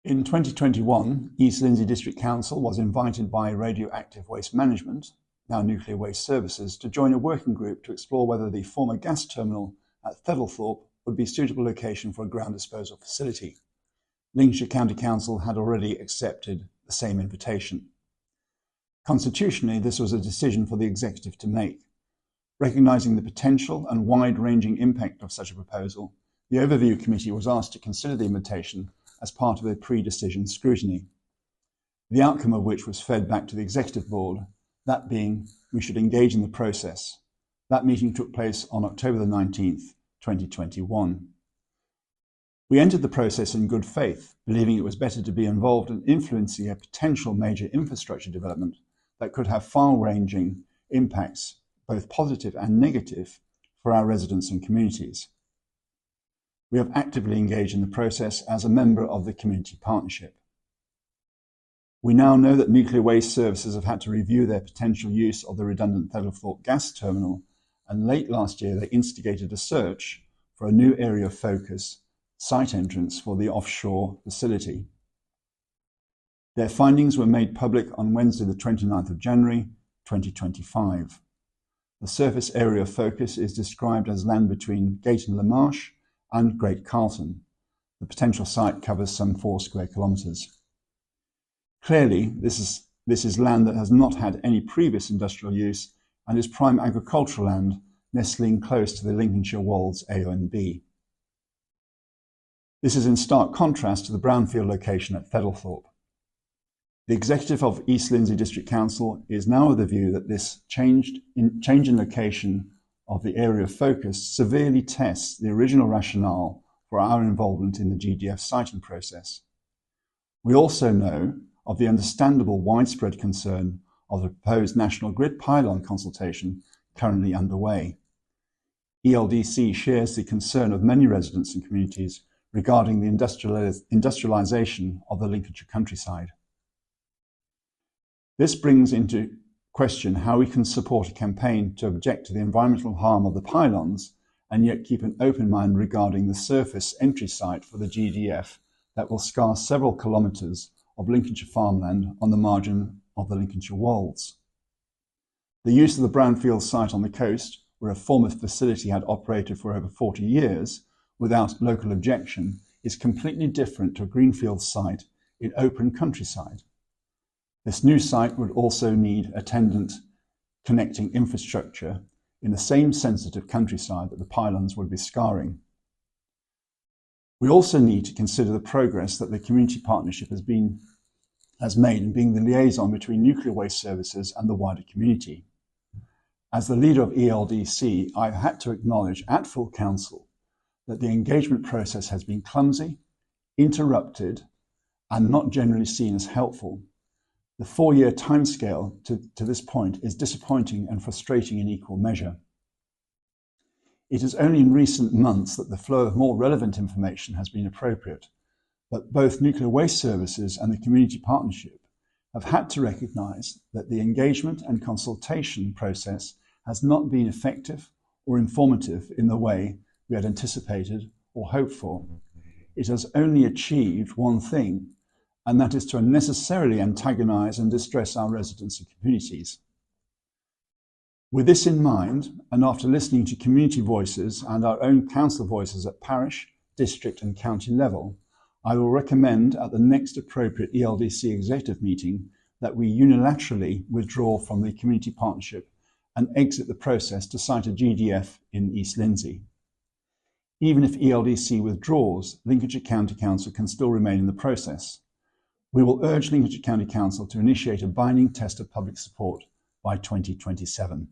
In 2021, East Lindsey District Council was invited by Radioactive Waste Management, now Nuclear Waste Services, to join a working group to explore whether the former gas terminal at Thedlethorpe would be a suitable location for a ground disposal facility. Lincolnshire County Council had already accepted the same invitation. Constitutionally, this was a decision for the executive to make. Recognising the potential and wide-ranging impact of such a proposal, the Overview Committee was asked to consider the invitation as part of a pre-decision scrutiny, the outcome of which was fed back to the Executive Board, that being, we should engage in the process. That meeting took place on October the 19th, 2021. We entered the process in good faith, believing it was better to be involved in influencing a potential major infrastructure development that could have far-ranging impacts, both positive and negative, for our residents and communities. We have actively engaged in the process as a member of the Community Partnership. We now know that Nuclear Waste Services have had to review their potential use of the redundant Thedlethorpe gas terminal, and late last year they instigated a search for a new area of focus, site entrance for the offshore facility. Their findings were made public on Wednesday the 29th of January 2025. The surface area of focus is described as land between Gayton Le Marsh and Great Carlton. The potential site covers some 4 square kilometres. Clearly, this is land that has not had any previous industrial use and is prime agricultural land nestling close to the Lincolnshire Wolds AONB. This is in stark contrast to the brownfield location at Thedlethorpe. The executive of East Lindsey District Council is now of the view that this change in location of the area of focus severely tests the original rationale for our involvement in the GDF siting process. We also know of the understandable widespread concern of the proposed National Grid pylon consultation currently underway. ELDC shares the concern of many residents and communities regarding the industrialisation of the Lincolnshire countryside. This brings into question how we can support a campaign to object to the environmental harm of the pylons and yet keep an open mind regarding the surface entry site for the GDF that will scar several kilometres of Lincolnshire farmland on the margin of the Lincolnshire Wolds. The use of the brownfield site on the coast, where a former facility had operated for over 40 years without local objection, is completely different to a greenfield site in open countryside. This new site would also need attendant connecting infrastructure in the same sensitive countryside that the pylons would be scarring. We also need to consider the progress that the Community Partnership has made in being the liaison between Nuclear Waste Services and the wider community. As the leader of ELDC, I've had to acknowledge at full council that the engagement process has been clumsy, interrupted, and not generally seen as helpful. The 4-year timescale to this point is disappointing and frustrating in equal measure. It is only in recent months that the flow of more relevant information has been appropriate, but both Nuclear Waste Services and the Community Partnership have had to recognise that the engagement and consultation process has not been effective or informative in the way we had anticipated or hoped for. It has only achieved one thing, and that is to unnecessarily antagonise and distress our residents and communities. With this in mind, and after listening to community voices and our own council voices at parish, district and county level, I will recommend at the next appropriate ELDC executive meeting that we unilaterally withdraw from the Community Partnership and exit the process to site a GDF in East Lindsey. Even if ELDC withdraws, Lincolnshire County Council can still remain in the process. We will urge Lincolnshire County Council to initiate a binding test of public support by 2027.